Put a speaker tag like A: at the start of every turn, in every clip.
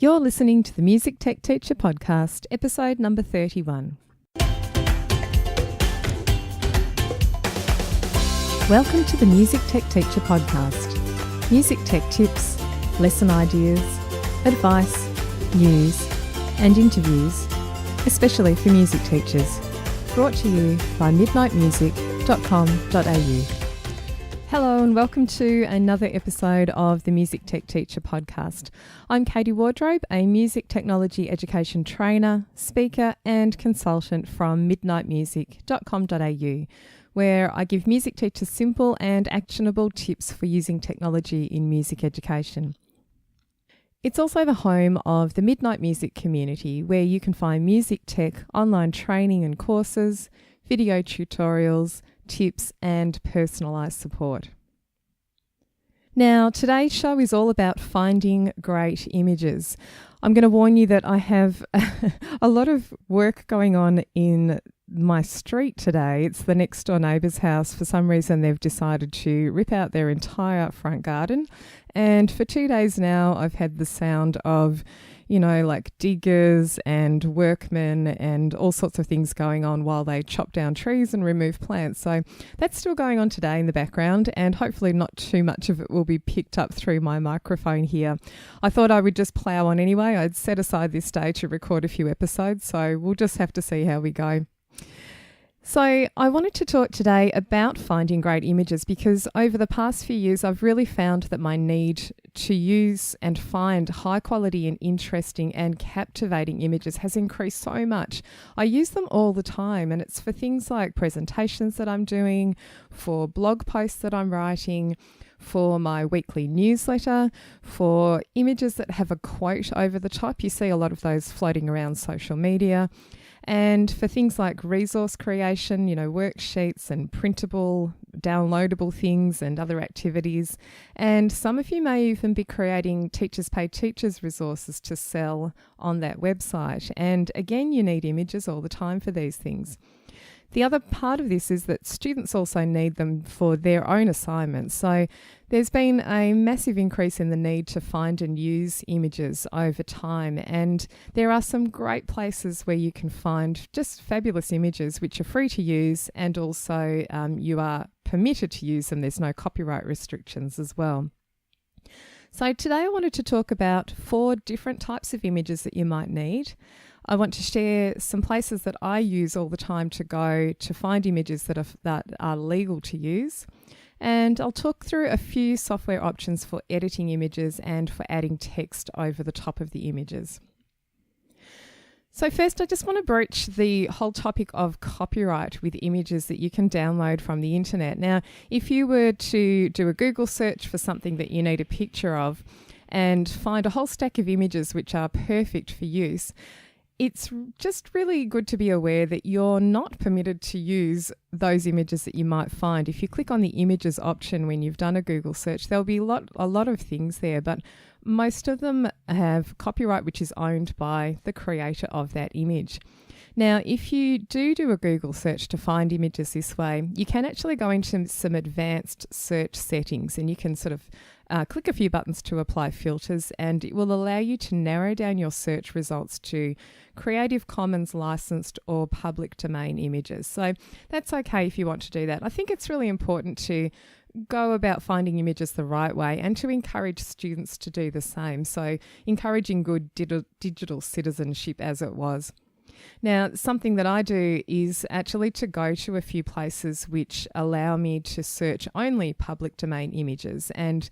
A: You're listening to the Music Tech Teacher podcast, episode number 31. Welcome to the Music Tech Teacher podcast. Music tech tips, lesson ideas, advice, news, and interviews, especially for music teachers. Brought to you by midnightmusic.com.au. Hello and welcome to another episode of the Music Tech Teacher podcast. I'm Katie Wardrobe, a music technology education trainer, speaker and consultant from midnightmusic.com.au, where I give music teachers simple and actionable tips for using technology in music education. It's also the home of the Midnight Music community, where you can find music tech, online training and courses, video tutorials, tips and personalised support. Now, today's show is all about finding great images. I'm going to warn you that I have a lot of work going on in my street today. It's the next door neighbour's house. For some reason, they've decided to rip out their entire front garden. And for 2 days now, I've had the sound of, like diggers and workmen and all sorts of things going on while they chop down trees and remove plants. So that's still going on today in the background, and hopefully not too much of it will be picked up through my microphone here. I thought I would just plough on anyway. I'd set aside this day to record a few episodes, so we'll just have to see how we go. So I wanted to talk today about finding great images because over the past few years, I've really found that my need to use and find high quality and interesting and captivating images has increased so much. I use them all the time, and it's for things like presentations that I'm doing, for blog posts that I'm writing, for my weekly newsletter, for images that have a quote over the top. You see a lot of those floating around social media. And for things like resource creation, worksheets and printable, downloadable things and other activities. And some of you may even be creating Teachers Pay Teachers resources to sell on that website. And again, you need images all the time for these things. The other part of this is that students also need them for their own assignments. So there's been a massive increase in the need to find and use images over time. And there are some great places where you can find just fabulous images which are free to use, and also you are permitted to use them. There's no copyright restrictions as well. So today I wanted to talk about 4 different types of images that you might need. I want to share some places that I use all the time to go to find images that are legal to use. And I'll talk through a few software options for editing images and for adding text over the top of the images. So first, I just want to broach the whole topic of copyright with images that you can download from the internet. Now, if you were to do a Google search for something that you need a picture of and find a whole stack of images which are perfect for use, it's just really good to be aware that you're not permitted to use those images that you might find. If you click on the images option when you've done a Google search, there'll be a lot of things there, but most of them have copyright which is owned by the creator of that image. Now, if you do a Google search to find images this way, you can actually go into some advanced search settings, and you can sort of click a few buttons to apply filters, and it will allow you to narrow down your search results to Creative Commons licensed or public domain images. So that's okay if you want to do that. I think it's really important to go about finding images the right way and to encourage students to do the same. So encouraging good digital citizenship, as it was. Now, something that I do is actually to go to a few places which allow me to search only public domain images. And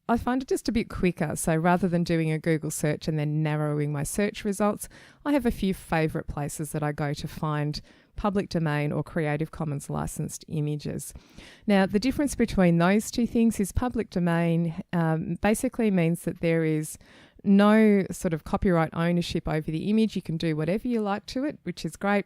A: I find it just a bit quicker. So rather than doing a Google search and then narrowing my search results, I have a few favourite places that I go to find public domain or Creative Commons licensed images. Now, the difference between those two things is public domain basically means that there is no sort of copyright ownership over the image. You can do whatever you like to it, which is great.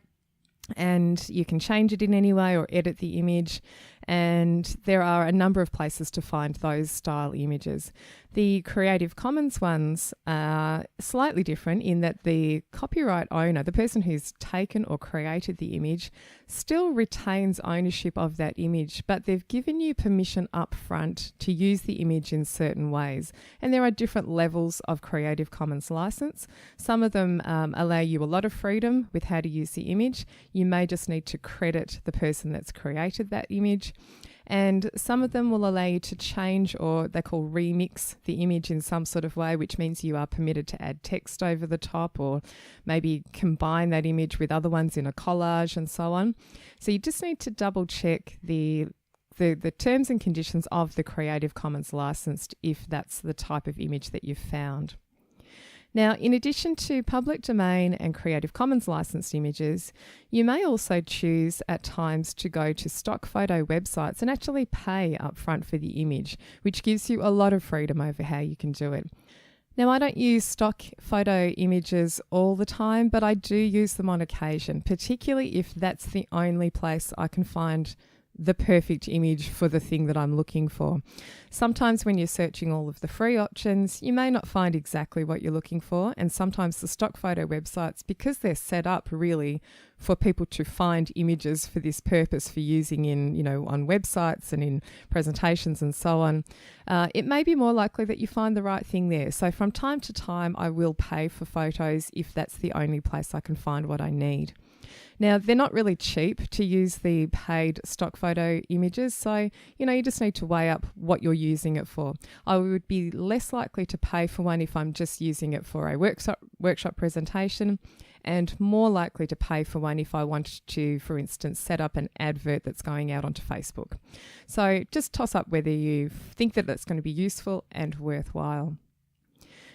A: And you can change it in any way or edit the image. And there are a number of places to find those style images. The Creative Commons ones are slightly different in that the copyright owner, the person who's taken or created the image, still retains ownership of that image, but they've given you permission up front to use the image in certain ways. And there are different levels of Creative Commons license. Some of them allow you a lot of freedom with how to use the image. You may just need to credit the person that's created that image. And some of them will allow you to change, or they call remix, the image in some sort of way, which means you are permitted to add text over the top or maybe combine that image with other ones in a collage and so on. So you just need to double check the terms and conditions of the Creative Commons licensed if that's the type of image that you've found. Now, in addition to public domain and Creative Commons licensed images, you may also choose at times to go to stock photo websites and actually pay upfront for the image, which gives you a lot of freedom over how you can do it. Now, I don't use stock photo images all the time, but I do use them on occasion, particularly if that's the only place I can find the perfect image for the thing that I'm looking for. Sometimes when you're searching all of the free options, you may not find exactly what you're looking for, and sometimes the stock photo websites, because they're set up really for people to find images for this purpose for using in, on websites and in presentations and so on, it may be more likely that you find the right thing there. So from time to time, I will pay for photos if that's the only place I can find what I need. Now, they're not really cheap to use the paid stock photo images, so, you just need to weigh up what you're using it for. I would be less likely to pay for one if I'm just using it for a workshop presentation, and more likely to pay for one if I wanted to, for instance, set up an advert that's going out onto Facebook. So just toss up whether you think that that's going to be useful and worthwhile.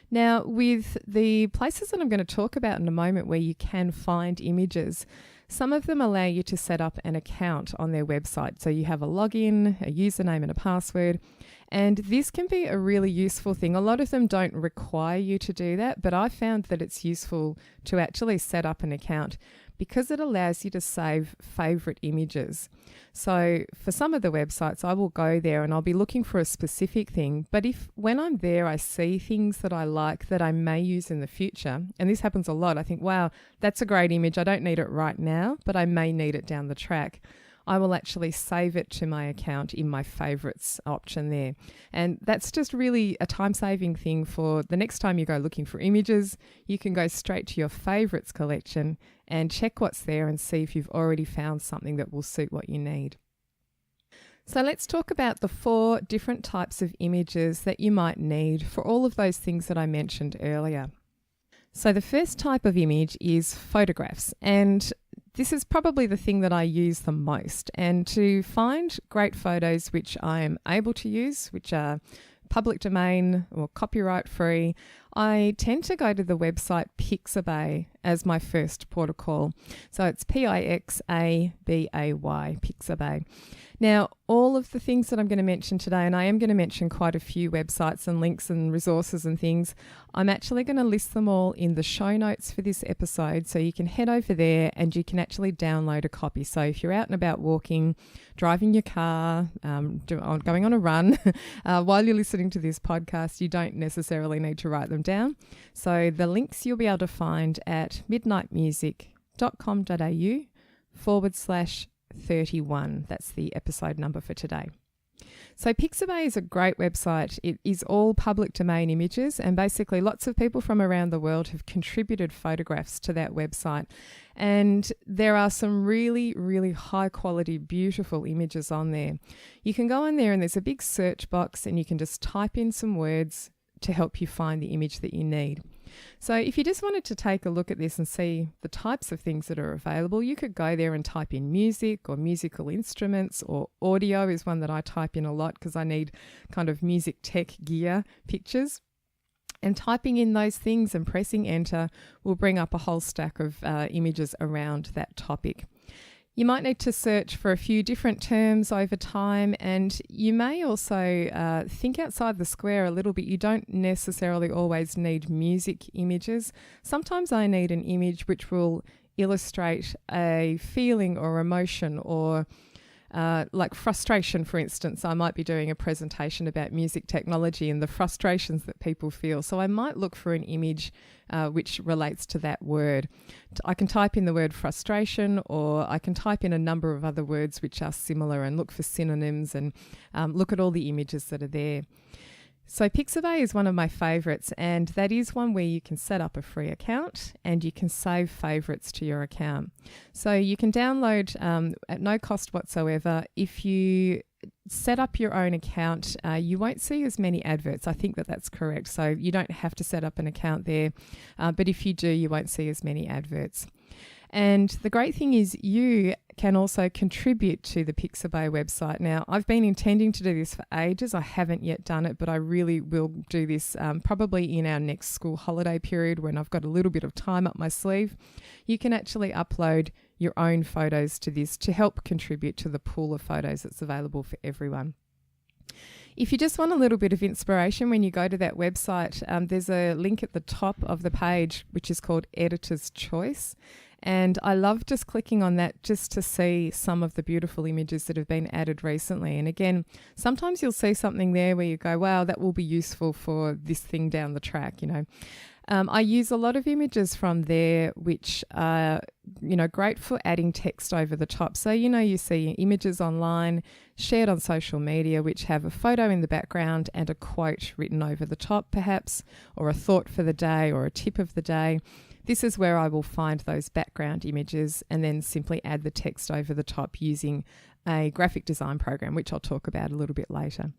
A: Now, with the places that I'm going to talk about in a moment where you can find images, some of them allow you to set up an account on their website. So you have a login, a username and a password, and this can be a really useful thing. A lot of them don't require you to do that, but I found that it's useful to actually set up an account because it allows you to save favorite images. So for some of the websites, I will go there and I'll be looking for a specific thing. But if when I'm there, I see things that I like that I may use in the future, and this happens a lot, I think, wow, that's a great image. I don't need it right now, but I may need it down the track. I will actually save it to my account in my favorites option there. And that's just really a time-saving thing for the next time you go looking for images. You can go straight to your favorites collection and check what's there and see if you've already found something that will suit what you need. So let's talk about the 4 different types of images that you might need for all of those things that I mentioned earlier. So the first type of image is photographs, and this is probably the thing that I use the most. And to find great photos which I am able to use, which are public domain or copyright free, I tend to go to the website Pixabay as my first port of call. So it's Pixabay, Pixabay. Now, all of the things that I'm going to mention today, and I am going to mention quite a few websites and links and resources and things, I'm actually going to list them all in the show notes for this episode, so you can head over there and you can actually download a copy. So if you're out and about walking, driving your car, going on a run, while you're listening to this podcast, you don't necessarily need to write them down. So the links you'll be able to find at midnightmusic.com.au/31. That's the episode number for today. So Pixabay is a great website. It is all public domain images, and basically lots of people from around the world have contributed photographs to that website. And there are some really, really high quality, beautiful images on there. You can go in there and there's a big search box and you can just type in some words to help you find the image that you need. So if you just wanted to take a look at this and see the types of things that are available, you could go there and type in music or musical instruments, or audio is one that I type in a lot because I need kind of music tech gear pictures. And typing in those things and pressing enter will bring up a whole stack of images around that topic. You might need to search for a few different terms over time, and you may also think outside the square a little bit. You don't necessarily always need music images. Sometimes I need an image which will illustrate a feeling or emotion or like frustration, for instance. I might be doing a presentation about music technology and the frustrations that people feel. So I might look for an image which relates to that word. I can type in the word frustration, or I can type in a number of other words which are similar and look for synonyms and look at all the images that are there. So Pixabay is one of my favourites, and that is one where you can set up a free account and you can save favourites to your account. So you can download at no cost whatsoever. If you set up your own account, you won't see as many adverts. I think that that's correct. So you don't have to set up an account there, but if you do, you won't see as many adverts. And the great thing is you can also contribute to the Pixabay website. Now, I've been intending to do this for ages. I haven't yet done it, but I really will do this probably in our next school holiday period when I've got a little bit of time up my sleeve. You can actually upload your own photos to this to help contribute to the pool of photos that's available for everyone. If you just want a little bit of inspiration when you go to that website, there's a link at the top of the page which is called Editor's Choice. And I love just clicking on that just to see some of the beautiful images that have been added recently. And again, sometimes you'll see something there where you go, wow, that will be useful for this thing down the track, you know. I use a lot of images from there which are, great for adding text over the top. So, you see images online shared on social media which have a photo in the background and a quote written over the top perhaps, or a thought for the day or a tip of the day. This is where I will find those background images and then simply add the text over the top using a graphic design program, which I'll talk about a little bit later.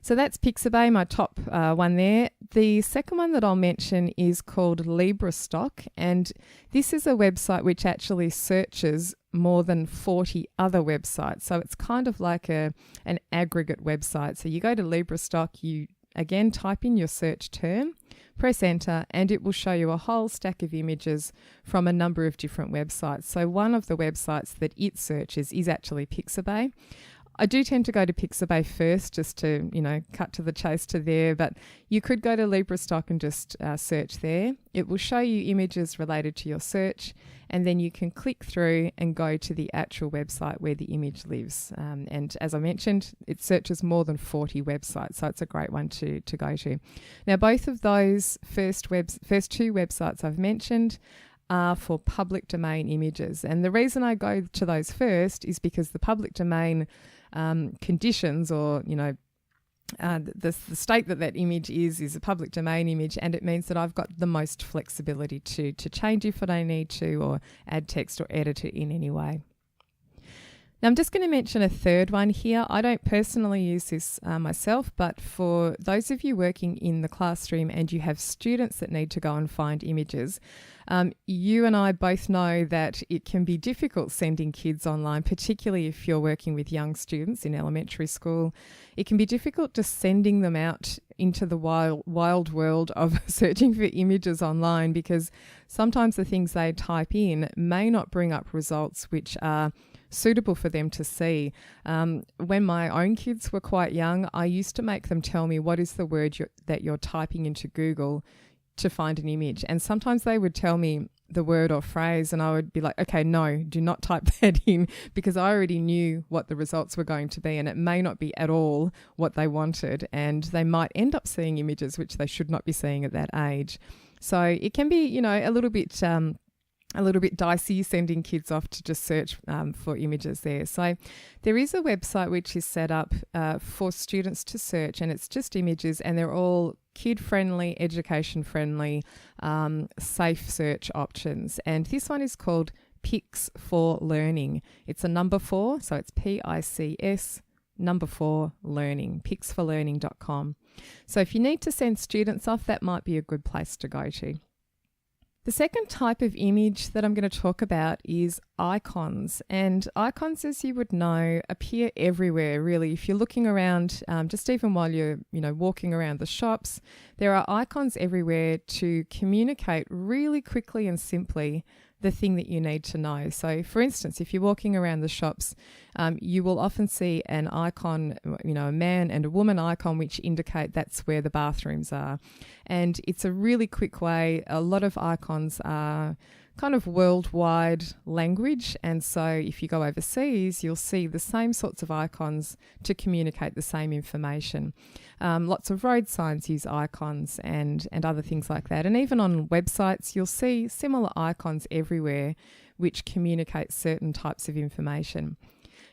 A: So that's Pixabay, my top one there. The second one that I'll mention is called Libre Stock, and this is a website which actually searches more than 40 other websites. So it's kind of like an aggregate website. So you go to Libre Stock, you again type in your search term, press enter, and it will show you a whole stack of images from a number of different websites. So one of the websites that it searches is actually Pixabay. I do tend to go to Pixabay first just to, cut to the chase to there, but you could go to Libre Stock and just search there. It will show you images related to your search, and then you can click through and go to the actual website where the image lives. And as I mentioned, it searches more than 40 websites, so it's a great one to go to. Now, both of those first two websites I've mentioned are for public domain images. And the reason I go to those first is because the public domain conditions, or the state that image is a public domain image, and it means that I've got the most flexibility to change if I need to, or add text or edit it in any way. Now, I'm just going to mention a third one here. I don't personally use this myself, but for those of you working in the classroom and you have students that need to go and find images, you and I both know that it can be difficult sending kids online, particularly if you're working with young students in elementary school. It can be difficult just sending them out into the wild world of searching for images online, because sometimes the things they type in may not bring up results which are suitable for them to see. When my own kids were quite young, I used to make them tell me what is the word that you're typing into Google to find an image. And sometimes they would tell me the word or phrase and I would be like, okay, no, do not type that in, because I already knew what the results were going to be and it may not be at all what they wanted, and they might end up seeing images which they should not be seeing at that age. So it can be, a little bit dicey sending kids off to just search for images there. So there is a website which is set up for students to search, and it's just images, and they're all kid-friendly, education-friendly, safe search options. And this one is called Pix for Learning. It's a number 4, so it's PICS number 4 learning, pixforlearning.com. So if you need to send students off, that might be a good place to go to. The second type of image that I'm going to talk about is icons. And icons, as you would know, appear everywhere, really. If you're looking around, just even while you're, walking around the shops, there are icons everywhere to communicate really quickly and simply the thing that you need to know. So, for instance, if you're walking around the shops, you will often see an icon, a man and a woman icon, which indicate that's where the bathrooms are. And it's a really quick way. A lot of icons are kind of worldwide language. And so if you go overseas, you'll see the same sorts of icons to communicate the same information. Lots of road signs use icons and other things like that. And even on websites, you'll see similar icons everywhere which communicate certain types of information.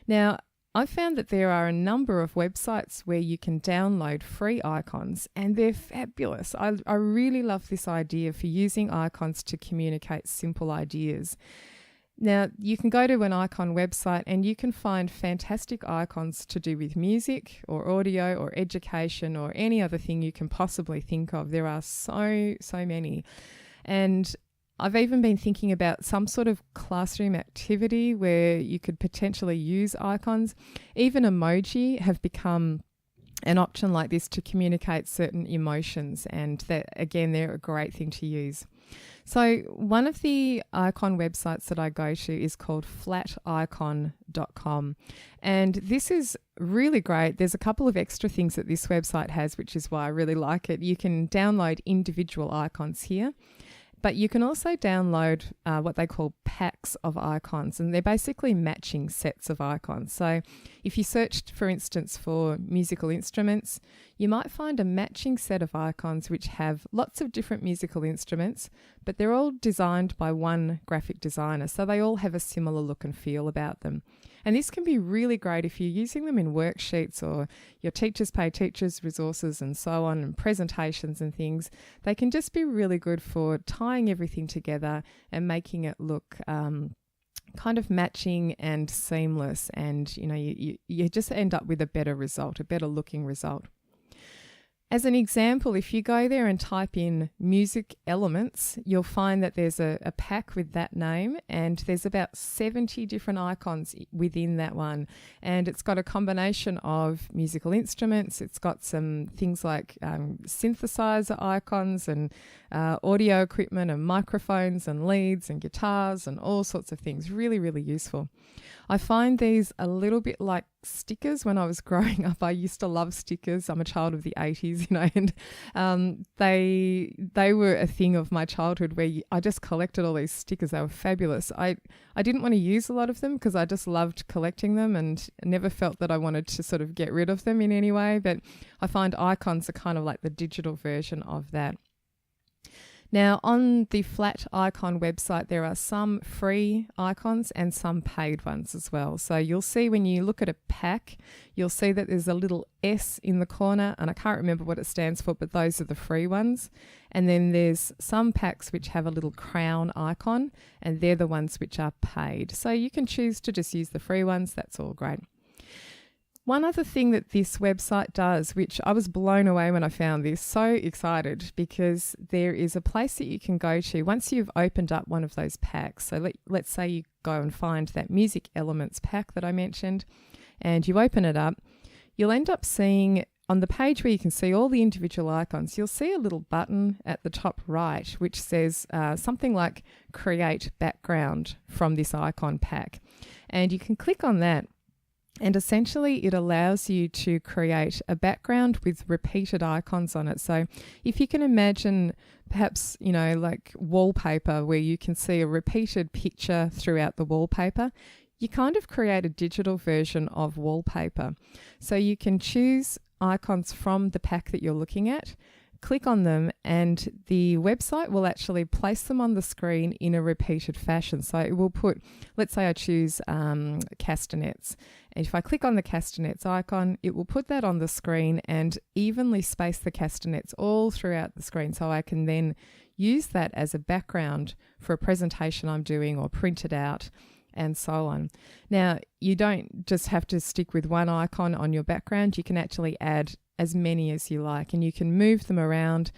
A: Now, I've found that there are a number of websites where you can download free icons, and they're fabulous. I really love this idea for using icons to communicate simple ideas. Now, you can go to an icon website and you can find fantastic icons to do with music or audio or education or any other thing you can possibly think of. There are so many. And I've even been thinking about some sort of classroom activity where you could potentially use icons. Even emoji have become an option like this to communicate certain emotions, and that, again, they're a great thing to use. So one of the icon websites that I go to is called flaticon.com, and this is really great. There's a couple of extra things that this website has, which is why I really like it. You can download individual icons here, but you can also download what they call packs of icons, and they're basically matching sets of icons. So if you searched, for instance, for musical instruments, you might find a matching set of icons which have lots of different musical instruments, but they're all designed by one graphic designer, so they all have a similar look and feel about them. And this can be really great if you're using them in worksheets or your teachers pay teachers resources and so on, and presentations and things. They can just be really good for tying everything together and making it look kind of matching and seamless, and you just end up with a better result, a better looking result. As an example, if you go there and type in music elements, you'll find that there's a pack with that name, and there's about 70 different icons within that one. And it's got a combination of musical instruments. It's got some things like synthesizer icons and audio equipment and microphones and leads and guitars and all sorts of things. Really, really useful. I find these a little bit like stickers. When I was growing up, I used to love stickers. I'm a child of the 80s, and they were a thing of my childhood where I just collected all these stickers. They were fabulous. I didn't want to use a lot of them because I just loved collecting them and never felt that I wanted to sort of get rid of them in any way. But I find icons are kind of like the digital version of that. Now, on the Flat Icon website, there are some free icons and some paid ones as well. So you'll see when you look at a pack, you'll see that there's a little S in the corner, and I can't remember what it stands for, but those are the free ones. And then there's some packs which have a little crown icon, and they're the ones which are paid. So you can choose to just use the free ones. That's all great. One other thing that this website does, which I was blown away when I found this, so excited, because there is a place that you can go to once you've opened up one of those packs. So let's say you go and find that music elements pack that I mentioned, and you open it up, you'll end up seeing on the page where you can see all the individual icons, you'll see a little button at the top right which says something like create background from this icon pack. And you can click on that. And essentially it allows you to create a background with repeated icons on it. So if you can imagine perhaps, like wallpaper where you can see a repeated picture throughout the wallpaper, you kind of create a digital version of wallpaper. So you can choose icons from the pack that you're looking at, click on them, and the website will actually place them on the screen in a repeated fashion. So it will put, let's say I choose castanets. And if I click on the castanets icon, it will put that on the screen and evenly space the castanets all throughout the screen. So I can then use that as a background for a presentation I'm doing or print it out and so on. Now, you don't just have to stick with one icon on your background. You can actually add as many as you like, and you can move them around.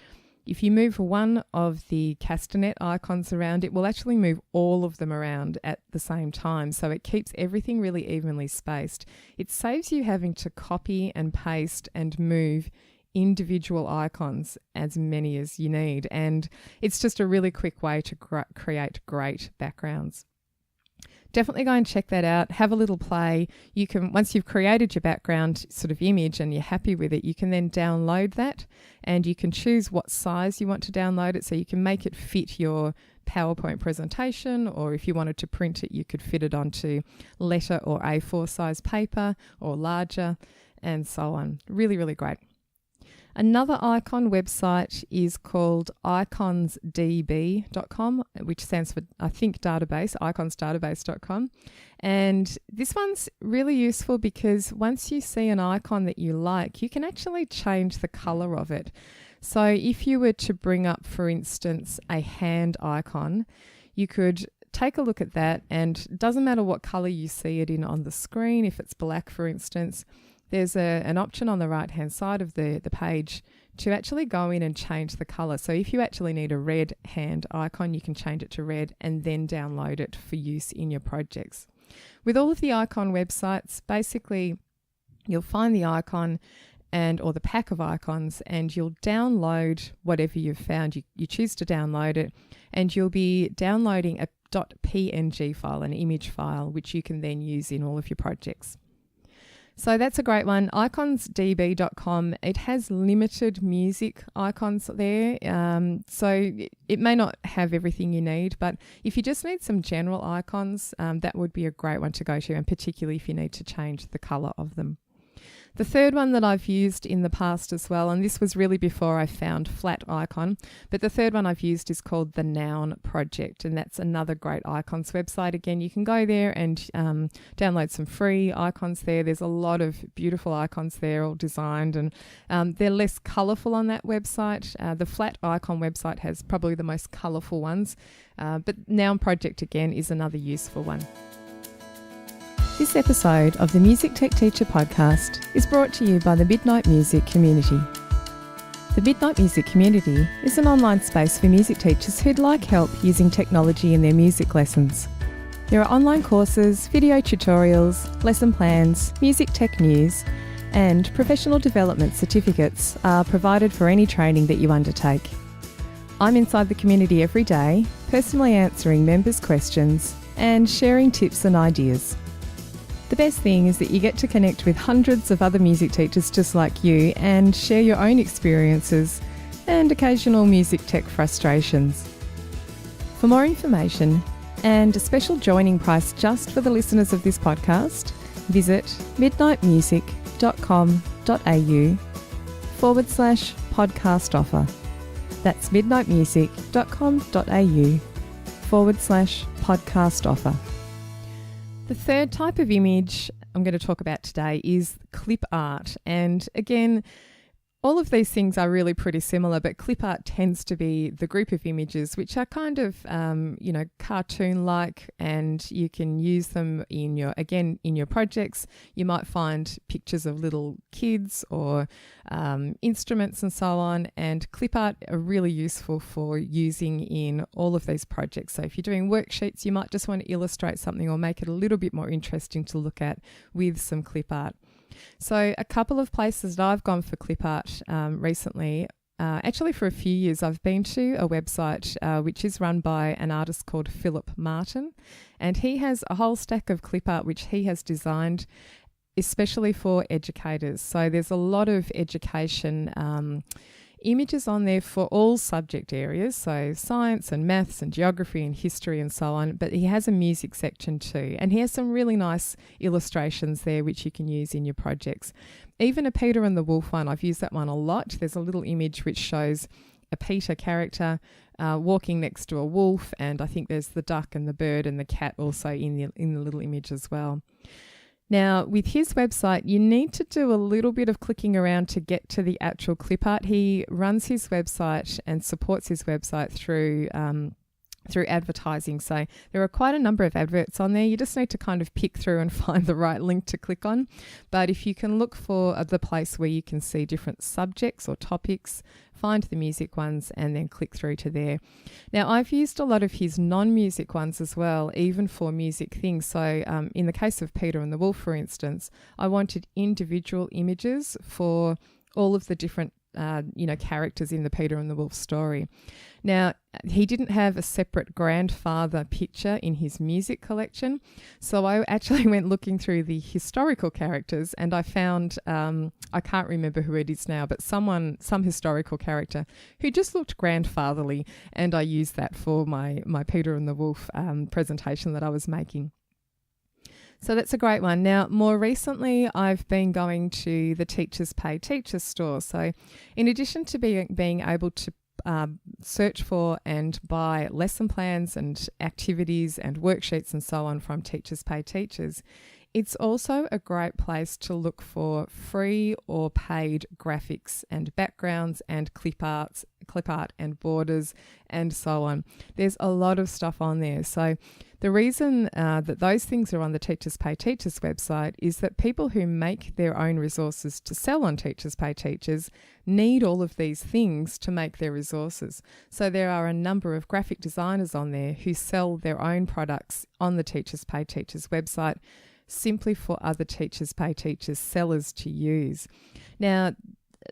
A: If you move one of the castanet icons around, it will actually move all of them around at the same time. So it keeps everything really evenly spaced. It saves you having to copy and paste and move individual icons as many as you need. And it's just a really quick way to create great backgrounds. Definitely go and check that out. Have a little play. You can, once you've created your background sort of image and you're happy with it, you can then download that, and you can choose what size you want to download it. So you can make it fit your PowerPoint presentation, or if you wanted to print it, you could fit it onto letter or A4 size paper or larger, and so on. Really, really great. Another icon website is called IconsDBcom, which stands for, I think, database, IconsDBcom. And this one's really useful because once you see an icon that you like, you can actually change the color of it. So if you were to bring up, for instance, a hand icon, you could take a look at that, and it doesn't matter what color you see it in on the screen. If it's black, for instance, there's an option on the right-hand side of the page to actually go in and change the colour. So if you actually need a red hand icon, you can change it to red and then download it for use in your projects. With all of the icon websites, basically you'll find the icon or the pack of icons, and you'll download whatever you've found. You choose to download it, and you'll be downloading a .png file, an image file, which you can then use in all of your projects. So that's a great one, IconsDB.com. It has limited music icons there, so it may not have everything you need, but if you just need some general icons, that would be a great one to go to, and particularly if you need to change the colour of them. The third one that I've used in the past as well, and this was really before I found Flat Icon, but the third one I've used is called the nounproject, and that's another great icons website. Again, you can go there and download some free icons there. There's a lot of beautiful icons there, all designed, and they're less colourful on that website. The Flat Icon website has probably the most colourful ones, but nounproject again is another useful one. This episode of the Music Tech Teacher podcast is brought to you by the Midnight Music Community. The Midnight Music Community is an online space for music teachers who'd like help using technology in their music lessons. There are online courses, video tutorials, lesson plans, music tech news, and professional development certificates are provided for any training that you undertake. I'm inside the community every day, personally answering members' questions and sharing tips and ideas. The best thing is that you get to connect with hundreds of other music teachers just like you and share your own experiences and occasional music tech frustrations. For more information and a special joining price just for the listeners of this podcast, visit midnightmusic.com.au/podcast offer. That's midnightmusic.com.au/podcast offer. The third type of image I'm going to talk about today is clip art. And again, all of these things are really pretty similar, but clip art tends to be the group of images which are kind of, cartoon-like, and you can use them in your projects. You might find pictures of little kids or instruments and so on, and clip art are really useful for using in all of these projects. So if you're doing worksheets, you might just want to illustrate something or make it a little bit more interesting to look at with some clip art. So a couple of places that I've gone for clip art recently, actually for a few years, I've been to a website which is run by an artist called Philip Martin, and he has a whole stack of clip art which he has designed especially for educators. So there's a lot of education images on there for all subject areas, so science and maths and geography and history and so on, but he has a music section too, and he has some really nice illustrations there which you can use in your projects. Even a Peter and the Wolf one, I've used that one a lot. There's a little image which shows a Peter character walking next to a wolf, and I think there's the duck and the bird and the cat also in the little image as well. Now, with his website, you need to do a little bit of clicking around to get to the actual clip art. He runs his website and supports his website through advertising. So there are quite a number of adverts on there. You just need to kind of pick through and find the right link to click on. But if you can look for the place where you can see different subjects or topics, find the music ones and then click through to there. Now, I've used a lot of his non-music ones as well, even for music things. So in the case of Peter and the Wolf, for instance, I wanted individual images for all of the different characters in the Peter and the Wolf story. Now, he didn't have a separate grandfather picture in his music collection. So I actually went looking through the historical characters, and I found, I can't remember who it is now, but some historical character who just looked grandfatherly. And I used that for my Peter and the Wolf presentation that I was making. So that's a great one. Now, more recently, I've been going to the Teachers Pay Teachers store. So in addition to being able to search for and buy lesson plans and activities and worksheets and so on from Teachers Pay Teachers, it's also a great place to look for free or paid graphics and backgrounds and clip art and borders and so on. There's a lot of stuff on there. So the reason that those things are on the Teachers Pay Teachers website is that people who make their own resources to sell on Teachers Pay Teachers need all of these things to make their resources. So there are a number of graphic designers on there who sell their own products on the Teachers Pay Teachers website simply for other Teachers Pay Teachers sellers to use. Now,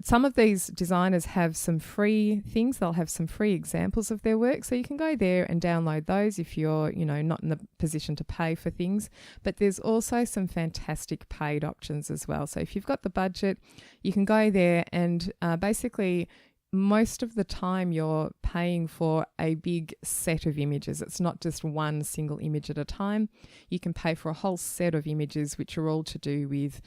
A: some of these designers have some free things. They'll have some free examples of their work. So you can go there and download those if you're, not in the position to pay for things. But there's also some fantastic paid options as well. So if you've got the budget, you can go there and basically most of the time you're paying for a big set of images. It's not just one single image at a time. You can pay for a whole set of images which are all to do with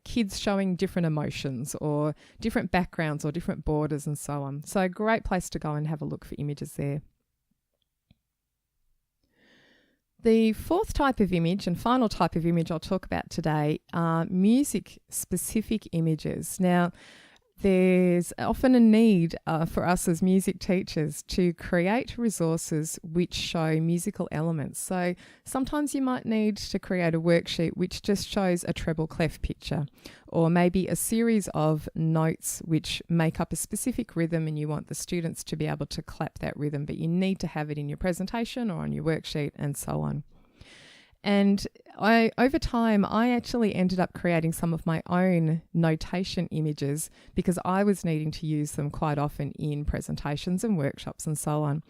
A: kids showing different emotions or different backgrounds or different borders and so on. So a great place to go and have a look for images there. The fourth type of image and final type of image I'll talk about today are music-specific images. Now, there's often a need for us as music teachers to create resources which show musical elements. So sometimes you might need to create a worksheet which just shows a treble clef picture, or maybe a series of notes which make up a specific rhythm and you want the students to be able to clap that rhythm, but you need to have it in your presentation or on your worksheet and so on. And over time, I actually ended up creating some of my own notation images because I was needing to use them quite often in presentations and workshops and so on.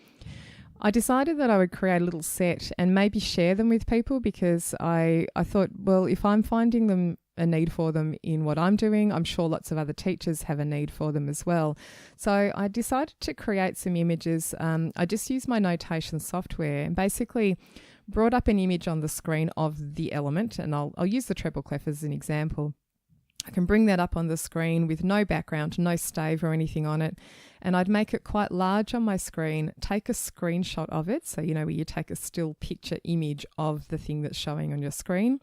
A: I decided that I would create a little set and maybe share them with people because I thought, well, if I'm finding a need for them in what I'm doing, I'm sure lots of other teachers have a need for them as well. So I decided to create some images. I just used my notation software and basically brought up an image on the screen of the element, and I'll use the treble clef as an example. I can bring that up on the screen with no background, no stave or anything on it, and I'd make it quite large on my screen, take a screenshot of it, so where you take a still picture image of the thing that's showing on your screen.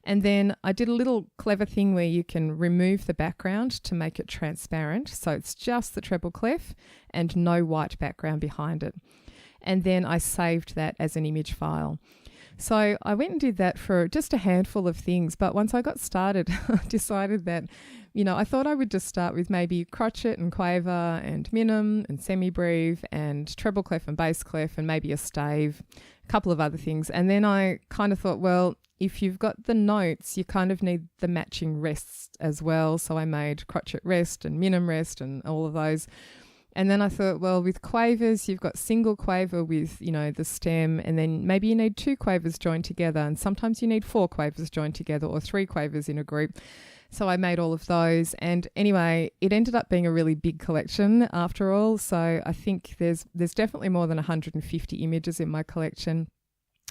A: And then I did a little clever thing where you can remove the background to make it transparent, so it's just the treble clef and no white background behind it. And then I saved that as an image file. So I went and did that for just a handful of things. But once I got started, I decided that, I thought I would just start with maybe crotchet and quaver and minim and semi-breve and treble clef and bass clef and maybe a stave, a couple of other things. And then I kind of thought, well, if you've got the notes, you kind of need the matching rests as well. So I made crotchet rest and minim rest and all of those. And then I thought, well, with quavers, you've got single quaver with, the stem, and then maybe you need 2 quavers joined together, and sometimes you need 4 quavers joined together or 3 quavers in a group. So I made all of those. And anyway, it ended up being a really big collection after all. So I think there's definitely more than 150 images in my collection.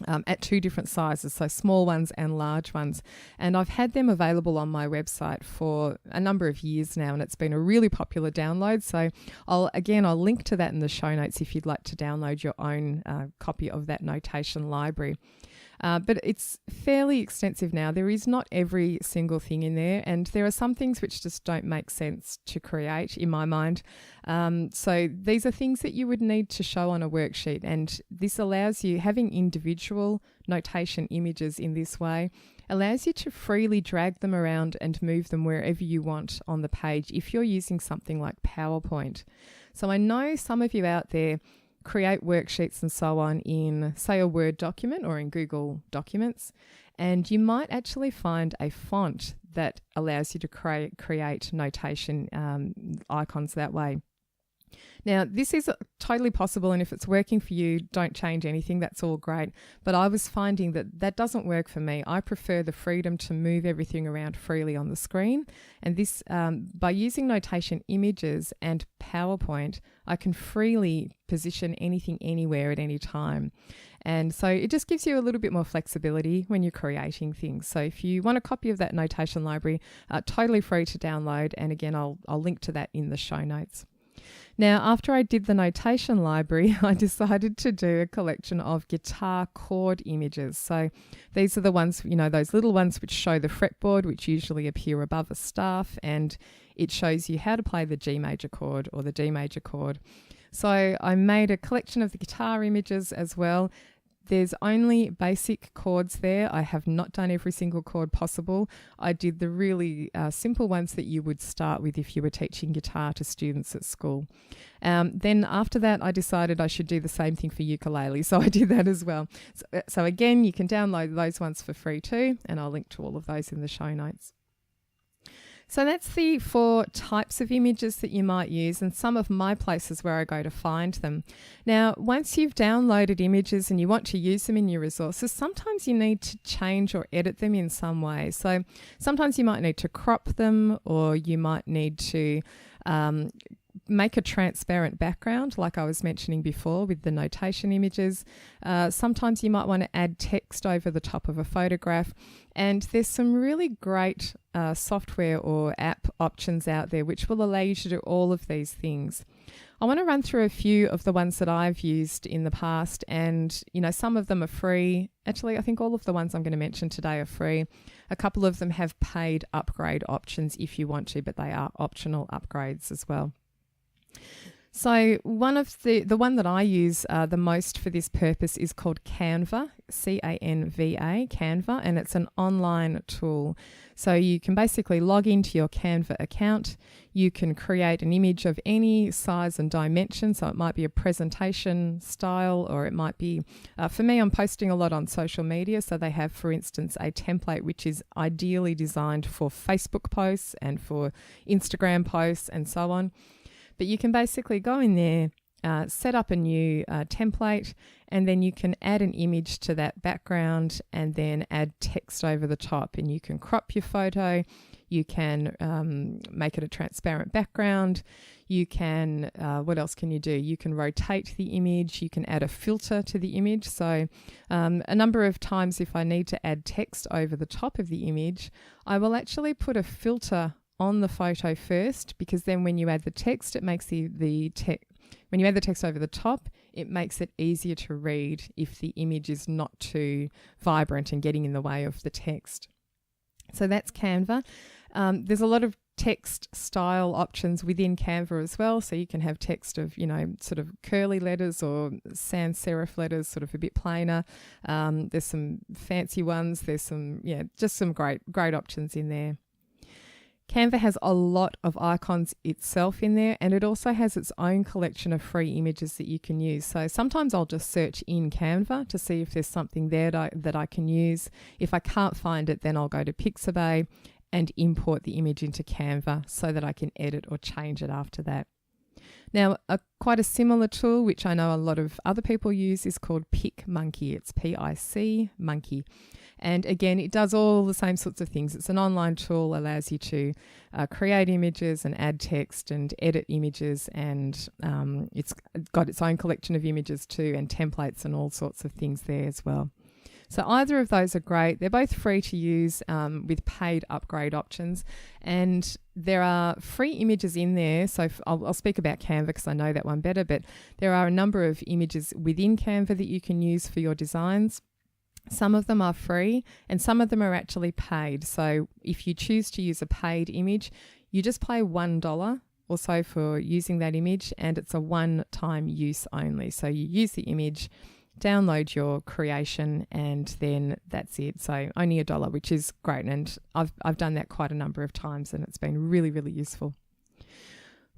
A: At 2 different sizes, so small ones and large ones. And I've had them available on my website for a number of years now, and it's been a really popular download. So I'll link to that in the show notes if you'd like to download your own copy of that notation library. But it's fairly extensive now. There is not every single thing in there, and there are some things which just don't make sense to create in my mind. So these are things that you would need to show on a worksheet, and this allows you, having individual notation images in this way, allows you to freely drag them around and move them wherever you want on the page if you're using something like PowerPoint. So I know some of you out there create worksheets and so on in, say, a Word document or in Google Documents, and you might actually find a font that allows you to create notation icons that way. Now, this is totally possible, and if it's working for you, don't change anything. That's all great. But I was finding that doesn't work for me. I prefer the freedom to move everything around freely on the screen. And this, by using notation images and PowerPoint, I can freely position anything anywhere at any time. And so it just gives you a little bit more flexibility when you're creating things. So if you want a copy of that notation library, totally free to download. And again, I'll link to that in the show notes. Now, after I did the notation library, I decided to do a collection of guitar chord images. So these are the ones, those little ones which show the fretboard, which usually appear above a staff, and it shows you how to play the G major chord or the D major chord. So I made a collection of the guitar images as well. There's only basic chords there. I have not done every single chord possible. I did the really simple ones that you would start with if you were teaching guitar to students at school. Then after that, I decided I should do the same thing for ukulele. So I did that as well. So again, you can download those ones for free too, and I'll link to all of those in the show notes. So that's the 4 types of images that you might use and some of my places where I go to find them. Now, once you've downloaded images and you want to use them in your resources, sometimes you need to change or edit them in some way. So sometimes you might need to crop them, or you might need to make a transparent background, like I was mentioning before with the notation images. Sometimes you might want to add text over the top of a photograph. And there's some really great software or app options out there which will allow you to do all of these things. I want to run through a few of the ones that I've used in the past, and some of them are free. Actually, I think all of the ones I'm going to mention today are free. A couple of them have paid upgrade options if you want to, but they are optional upgrades as well. So one of the one that I use the most for this purpose is called Canva, C-A-N-V-A, Canva, and it's an online tool. So you can basically log into your Canva account. You can create an image of any size and dimension. So it might be a presentation style, or it might be, for me, I'm posting a lot on social media. So they have, for instance, a template which is ideally designed for Facebook posts and for Instagram posts and so on. But you can basically go in there, set up a new template, and then you can add an image to that background and then add text over the top. And you can crop your photo, you can make it a transparent background, you can, what else can you do? You can rotate the image, you can add a filter to the image. So a number of times if I need to add text over the top of the image, I will actually put a filter on the photo first, because then when you add the text, it makes when you add the text over the top, it makes it easier to read if the image is not too vibrant and getting in the way of the text. So that's Canva. There's a lot of text style options within Canva as well. So you can have text of, sort of curly letters or sans serif letters, sort of a bit plainer. There's some fancy ones. There's some, just some great options in there. Canva has a lot of icons itself in there, and it also has its own collection of free images that you can use. So sometimes I'll just search in Canva to see if there's something there that I can use. If I can't find it, then I'll go to Pixabay and import the image into Canva so that I can edit or change it after that. Now, quite a similar tool, which I know a lot of other people use, is called PicMonkey. It's P-I-C, Monkey. And again, it does all the same sorts of things. It's an online tool, allows you to create images and add text and edit images, and it's got its own collection of images too, and templates and all sorts of things there as well. So either of those are great. They're both free to use with paid upgrade options, and there are free images in there. So I'll speak about Canva because I know that one better, but there are a number of images within Canva that you can use for your designs. Some of them are free and some of them are actually paid. So if you choose to use a paid image, you just pay $1 or so for using that image, and it's a one-time use only. So you use the image, download your creation, and then that's it. So only $1, which is great. And I've done that quite a number of times, and it's been really, really useful.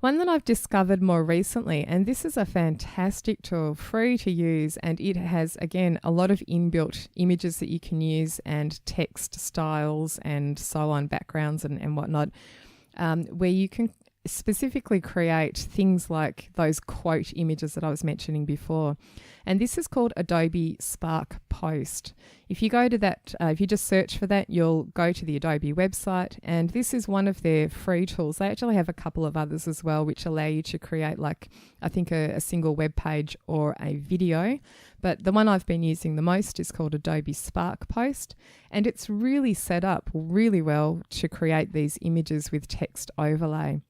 A: One that I've discovered more recently, and this is a fantastic tool, free to use, and it has, again, a lot of inbuilt images that you can use and text styles and so on, backgrounds and whatnot, where you can specifically create things like those quote images that I was mentioning before. And this is called Adobe SparkPost. If you go to that, if you just search for that, you'll go to the Adobe website, and this is one of their free tools. They actually have a couple of others as well, which allow you to create, like, I think a single web page or a video. But the one I've been using the most is called Adobe SparkPost, and it's really set up really well to create these images with text overlay.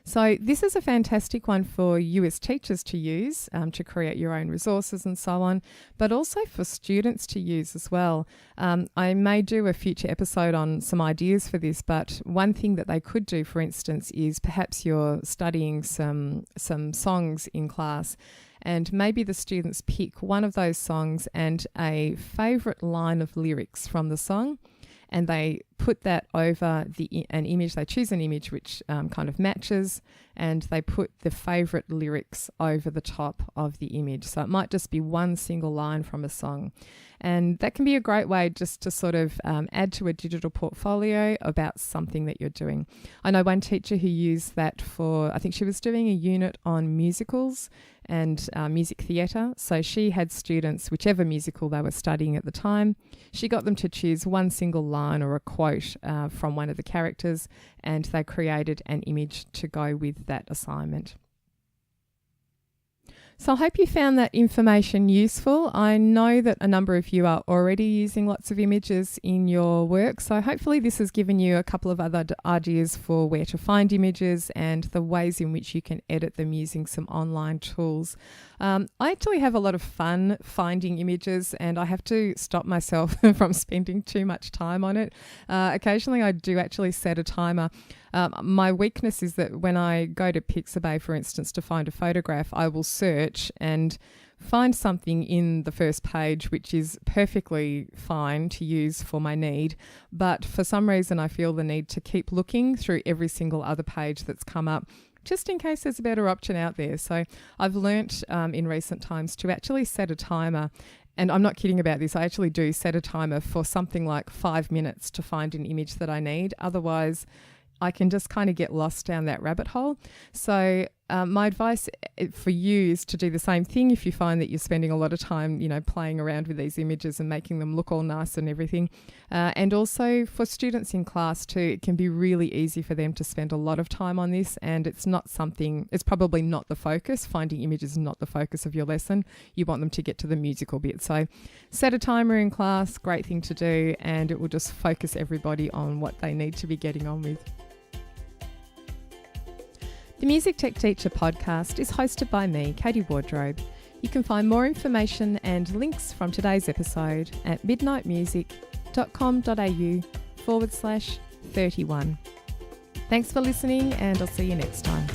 A: So this is a fantastic one for you as teachers to use to create your own resources and so on, but also for students to use as well. I may do a future episode on some ideas for this, but one thing that they could do, for instance, is perhaps you're studying some songs in class, and maybe the students pick one of those songs and a favourite line of lyrics from the song, and they put that over an image. They choose an image which kind of matches, and they put the favourite lyrics over the top of the image. So it might just be one single line from a song. And that can be a great way just to sort of add to a digital portfolio about something that you're doing. I know one teacher who used that for, I think she was doing a unit on musicals and music theatre. So she had students, whichever musical they were studying at the time, she got them to choose one single line or a quote from one of the characters, and they created an image to go with that assignment. So I hope you found that information useful. I know that a number of you are already using lots of images in your work, so hopefully this has given you a couple of other ideas for where to find images and the ways in which you can edit them using some online tools. I actually have a lot of fun finding images, and I have to stop myself from spending too much time on it. Occasionally I do actually set a timer. My weakness is that when I go to Pixabay, for instance, to find a photograph, I will search and find something in the first page which is perfectly fine to use for my need, but for some reason I feel the need to keep looking through every single other page that's come up, just in case there's a better option out there. So I've learnt in recent times to actually set a timer. And I'm not kidding about this. I actually do set a timer for something like 5 minutes to find an image that I need. Otherwise, I can just kind of get lost down that rabbit hole. So my advice for you is to do the same thing if you find that you're spending a lot of time, playing around with these images and making them look all nice and everything. And also for students in class too, it can be really easy for them to spend a lot of time on this, and it's probably not the focus. Finding images is not the focus of your lesson. You want them to get to the musical bit. So set a timer in class, great thing to do, and it will just focus everybody on what they need to be getting on with. The Music Tech Teacher podcast is hosted by me, Katie Wardrobe. You can find more information and links from today's episode at midnightmusic.com.au/31. Thanks for listening, and I'll see you next time.